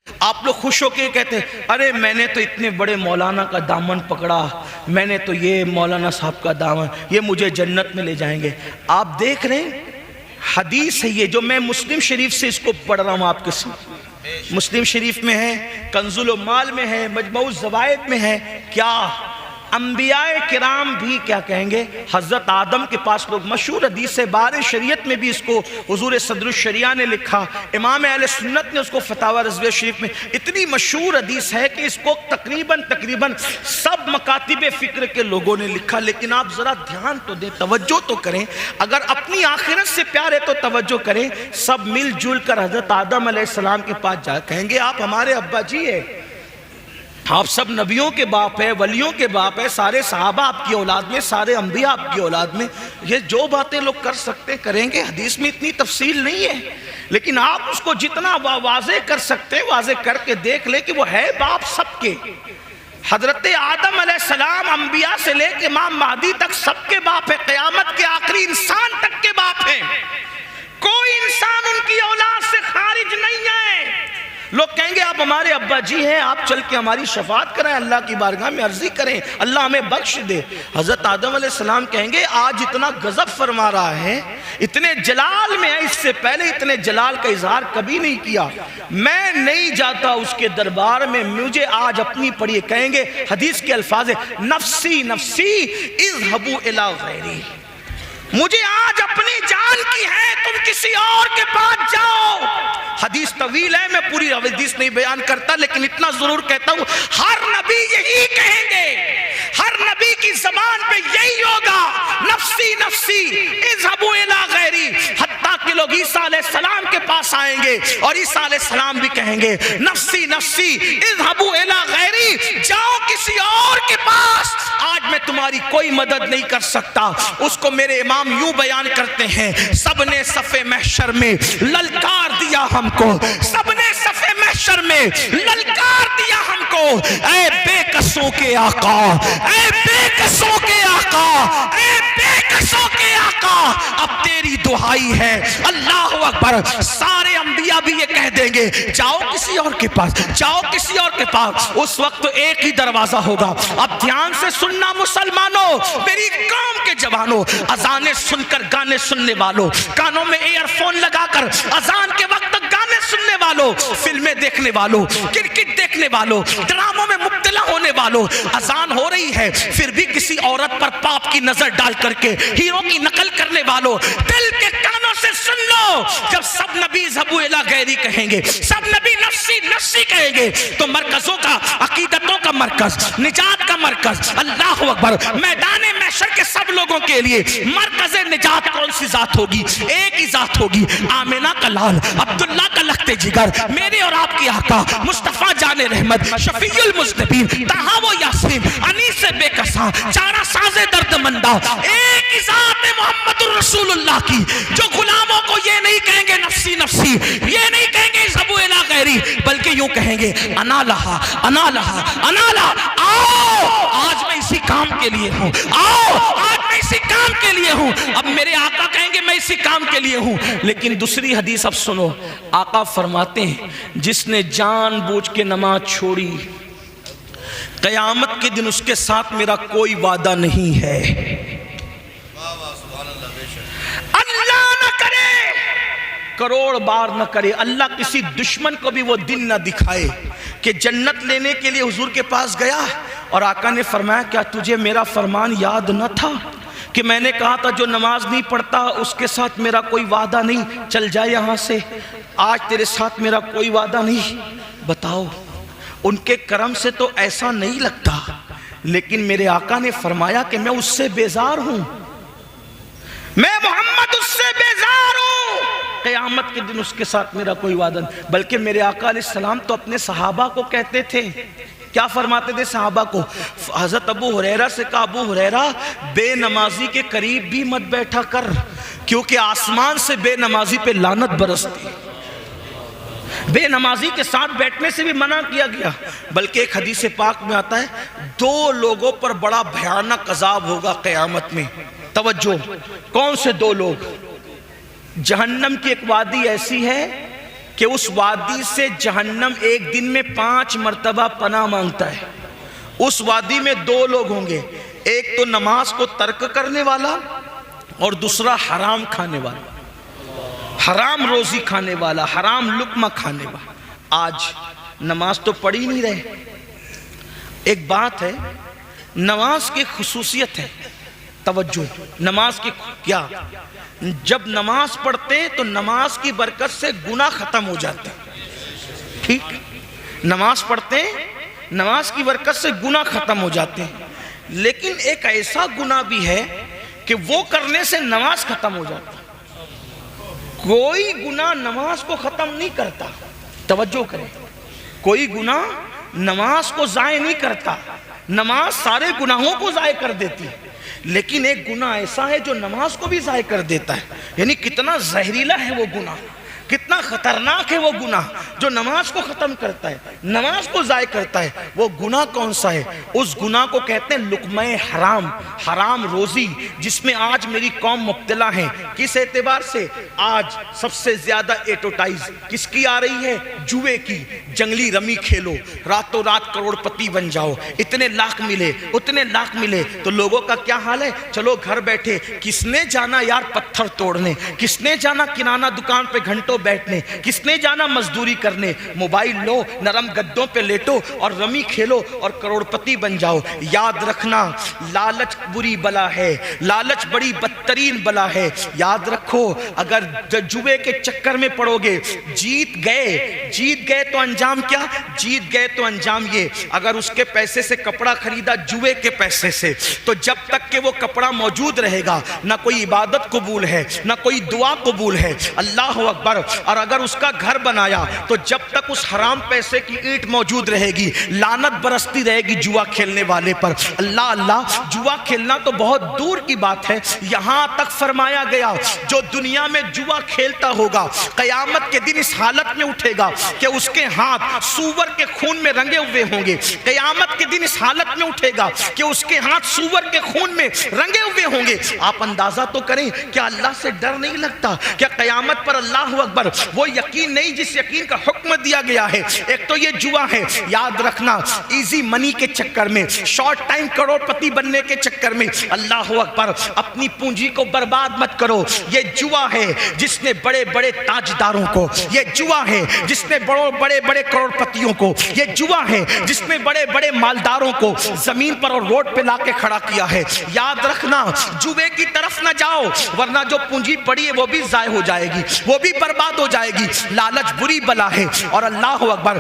آپ لوگ خوش ہو کے کہتے ہیں ارے میں نے تو اتنے بڑے مولانا کا دامن پکڑا، میں نے تو یہ مولانا صاحب کا دامن، یہ مجھے جنت میں لے جائیں گے۔ آپ دیکھ رہے ہیں حدیث ہے یہ جو میں مسلم شریف سے اس کو پڑھ رہا ہوں آپ کے ساتھ، مسلم شریف میں ہے، کنز المال میں ہے، مجموع الزوائد میں ہے۔ کیا انبیاء کرام بھی کیا کہیں گے؟ حضرت آدم کے پاس لوگ، مشہور حدیث ہے، بار شریعت میں بھی اس کو حضور صدر الشریعہ نے لکھا، امام اہل سنت نے اس کو فتاوی رضویہ شریف میں، اتنی مشہور حدیث ہے کہ اس کو تقریباً سب مکاتب فکر کے لوگوں نے لکھا۔ لیکن آپ ذرا دھیان تو دیں، توجہ تو کریں، اگر اپنی آخرت سے پیار ہے تو توجہ کریں۔ سب مل جل کر حضرت آدم علیہ السلام کے پاس جا کہیں گے آپ ہمارے ابا جی ہے، آپ سب نبیوں کے باپ ہیں، ولیوں کے باپ ہیں، سارے صحابہ آپ کی اولاد میں، سارے انبیاء آپ کی اولاد میں، یہ جو باتیں لوگ کر سکتے کریں گے۔ حدیث میں اتنی تفصیل نہیں ہے، لیکن آپ اس کو جتنا واضح کر سکتے واضح کر کے دیکھ لیں کہ وہ ہے باپ سب کے۔ حضرت آدم علیہ السلام انبیاء سے لے کے امام مہدی تک سب کے باپ ہے، قیامت کے آخری انسان تک کے باپ ہیں، کوئی انسان ان کی اولاد سے خارج نہیں ہے۔ لوگ کہیں گے آپ ہمارے ابا جی ہیں، آپ چل کے ہماری شفاعت کریں، اللہ کی بارگاہ میں عرضی کریں، اللہ ہمیں بخش دے۔ حضرت آدم علیہ السلام کہیں گے آج اتنا غضب فرما رہا ہے، اتنے جلال میں ہے، اس سے پہلے اتنے جلال کا اظہار کبھی نہیں کیا، میں نہیں جاتا اس کے دربار میں، مجھے آج اپنی پڑھیے، کہیں گے حدیث کے الفاظ نفسی نفسی اذهبوا الی غیری، مجھے آج اپنی جان کی ہے، تم کسی اور کے پاس جاؤ۔ حدیث طویل ہے، میں پوری حدیث نہیں بیان کرتا، لیکن اتنا ضرور کہتا ہوں ہر نبی یہی کہیں گے، ہر نبی کی زبان پہ یہی ہوگا، نفسی نفسی اذهبوا الی غیری، حتیٰ کہ لوگ عیسیٰ علیہ السلام کے پاس آئیں گے اور عیسیٰ علیہ السلام بھی کہیں گے نفسی نفسی اذهبوا الی غیری، جاؤ کسی اور کے پاس، آج میں تمہاری کوئی مدد نہیں کر سکتا۔ اس کو میرے امام یوں بیان کرتے ہیں سب نے صف محشر میں للکار دیا ہم کو، سب نے صف محشر میں للکار دیا ہم کو، اے بے کسوں کے آقا، اے بے کسوں کے آقا، اے بے کسوں کے آقا، اب تیری دعائی ہے۔ اللہ اکبر، سارے انبیاء بھی یہ کہہ دیں گے جاؤ کسی اور کے پاس، جاؤ کسی اور کے پاس۔ اس وقت ایک ہی دروازہ ہوگا۔ اب دھیان سے سننا مسلمانوں، میری قوم کے جوانوں، اذانیں سن کر گانے سننے والوں، کانوں میں ایئر فون لگا کر اذان کے وقت تک گانے سننے والوں، فلمیں دیکھنے والوں، کرکٹ دیکھنے والوں، ڈراموں میں مبتلا ہونے والوں، اذان ہو رہی ہے پھر بھی کسی عورت پر پاپ کی نظر ڈال کر کے ہیرو کی نقل کرنے والوں، دل کے کانوں سے سن لو، جب سب نبی اذهبوا الی غیری کہیں گے، سب نبی نفسی نفسی کہیں گے، تو مرکزوں کا، عقیدتوں کا مرکز، نجات کا مرکز، اللہ اکبر، میدان محشر کے سب لوگوں کے لیے مرکز نجات کون سی ذات ہوگی؟ ایک ہی ذات ہوگی، آمنہ کا لال، عبداللہ کا لخت جگر، میرے اور آپ کی آقا مصطفیٰ جان رحمت، شفیع المذنبین، طٰہٰ و یاسین، انیس بے کساں، چارہ ساز درد مندہ، ایک ہی ذات ہے محمد الرسول اللہ کی، جو غلاموں کو یہ نہیں کہیں گے نفسی نفسی، یہ نہیں کہیں گے اذهبوا الی غیری، بلکہ یوں کہیں گے انا لہا انا لہا انا لہا، آؤ آج میں اسی کام کے لیے ہوں، آؤ آج میں اسی کام کے لیے ہوں۔ اب میرے آقا کہیں گے میں اسی کام کے لیے ہوں، لیکن دوسری حدیث اب سنو، آقا فرماتے ہیں جس نے جان بوجھ کے نماز چھوڑی، قیامت کے دن اس کے ساتھ میرا کوئی وعدہ نہیں ہے۔ اللہ نہ کرے، کروڑ بار نہ کرے، اللہ کسی دشمن کو بھی وہ دن نہ دکھائے کہ جنت لینے کے لیے حضور کے پاس گیا اور آقا نے فرمایا کیا تجھے میرا فرمان یاد نہ تھا کہ میں نے کہا تھا جو نماز نہیں پڑھتا اس کے ساتھ میرا کوئی وعدہ نہیں، چل جائے یہاں سے، آج تیرے ساتھ میرا کوئی وعدہ نہیں۔ بتاؤ ان کے کرم سے تو ایسا نہیں لگتا، لیکن میرے آقا نے فرمایا کہ میں اس سے بیزار ہوں، میں محمد اس سے بیزار ہوں، قیامت کے دن اس کے ساتھ میرا کوئی وعدہ نہیں۔ بلکہ میرے آقا علیہ السلام تو اپنے صحابہ کو کہتے تھے، کیا فرماتے تھے صحابہ کو؟ حضرت ابو ہریرہ سے کہا ابو ہریرہ بے نمازی کے قریب بھی مت بیٹھا کر، کیونکہ آسمان سے بے نمازی پہ لعنت برستی، بے نمازی کے ساتھ بیٹھنے سے بھی منع کیا گیا۔ بلکہ ایک حدیث پاک میں آتا ہے دو لوگوں پر بڑا بھیانک عذاب ہوگا قیامت میں، توجہ، کون سے دو لوگ؟ جہنم کی ایک وادی ایسی ہے کہ اس وادی سے جہنم ایک دن میں 5 مرتبہ پناہ مانگتا ہے۔ اس وادی میں 2 لوگ ہوں گے، ایک تو نماز کو ترک کرنے والا اور دوسرا حرام کھانے والا، حرام روزی کھانے والا، حرام لقمہ کھانے والا۔ آج نماز تو پڑھ ہی نہیں رہے۔ ایک بات ہے، نماز کی خصوصیت ہے، توجہ، نماز کی کیا؟ جب نماز پڑھتے ہیں تو نماز کی برکت سے گناہ ختم ہو جاتے ہیں۔ ٹھیک، نماز پڑھتے ہیں، نماز کی برکت سے گناہ ختم ہو جاتے ہیں، لیکن ایک ایسا گناہ بھی ہے کہ وہ کرنے سے نماز ختم ہو جاتا ہے۔ کوئی گناہ نماز کو ختم نہیں کرتا، توجہ کریں، کوئی گناہ نماز کو ضائع نہیں کرتا، نماز سارے گناہوں کو ضائع کر دیتی ہے، لیکن ایک گناہ ایسا ہے جو نماز کو بھی ضائع کر دیتا ہے۔ یعنی کتنا زہریلا ہے وہ گناہ، کتنا خطرناک ہے وہ گناہ جو نماز کو ختم کرتا ہے، نماز کو ضائع کرتا ہے۔ وہ گناہ کون سا ہے؟ اس گناہ کو کہتے ہیں لقمہ حرام، حرام روزی، جس میں آج میری قوم مبتلا ہے۔ کس اعتبار سے؟ آج سب سے زیادہ ایڈورٹائز کس کی آ رہی ہے؟ جوئے کی۔ جنگلی رمی کھیلو، راتوں رات کروڑ پتی بن جاؤ، اتنے لاکھ ملے، اتنے لاکھ ملے۔ تو لوگوں کا کیا حال ہے؟ چلو گھر بیٹھے، کس نے جانا یار پتھر توڑنے، کس نے جانا کرانہ دکان پہ گھنٹوں بیٹھنے، کس نے جانا مزدوری کرنے؟ موبائل لو، نرم گدوں پہ لیٹو اور رمی کھیلو اور کروڑ پتی بن جاؤ۔ یاد رکھنا، لالچ بری بلا ہے، لالچ بڑی بدترین بلا ہے۔ یاد رکھو، اگر جوے کے چکر میں پڑو گے، جیت گئے تو انجام کیا؟ جیت گئے تو انجام یہ، اگر اس کے پیسے سے کپڑا خریدا جوے کے پیسے سے، تو جب تک کہ وہ کپڑا موجود رہے گا نہ کوئی عبادت قبول ہے، نہ کوئی دعا قبول ہے۔ اللہ اکبر۔ اور اگر اس کا گھر بنایا تو جب تک اس حرام پیسے کی اینٹ موجود رہے گی، لعنت برستی رہے گی جوا کھیلنے والے پر۔ اللہ اللہ، جوا کھیلنا تو بہت دور کی بات ہے، یہاں تک فرمایا گیا جو دنیا میں جوا کھیلتا ہوگا قیامت کے دن اس حالت میں اٹھے گا کہ اس کے ہاتھ سور کے خون میں رنگے ہوئے ہوں گے۔ قیامت کے دن اس حالت میں اٹھے گا کہ اس کے ہاتھ سور کے خون میں رنگے ہوئے ہوں گے۔ آپ اندازہ تو کریں، کیا اللہ سے ڈر نہیں لگتا؟ کیا قیامت پر اللہ اکبر وہ یقین نہیں جس یقین کا حکم دیا گیا ہے؟ ایک تو یہ جوا ہے، یاد رکھنا، ایزی منی کے چکر میں، شارٹ ٹائم کروڑ پتی بننے کے چکر میں، اللہ اکبر، اپنی پونجی کو برباد مت کرو۔ یہ جوا ہے جس نے بڑے بڑے تاجداروں کو، یہ جوا ہے جس نے بڑے بڑے کروڑ پتیوں کو، یہ جوا ہے جس نے بڑے بڑے مالداروں کو زمین پر اور روڈ پہ لا کے کھڑا کیا ہے۔ یاد رکھنا، جوے کی طرف نہ جاؤ، ورنہ جو پونجی پڑی ہے وہ بھی ضائع ہو جائے گی، وہ بھی برباد ہو جائے گی۔ لالچ بری بلا ہے، اور اللہ اکبر۔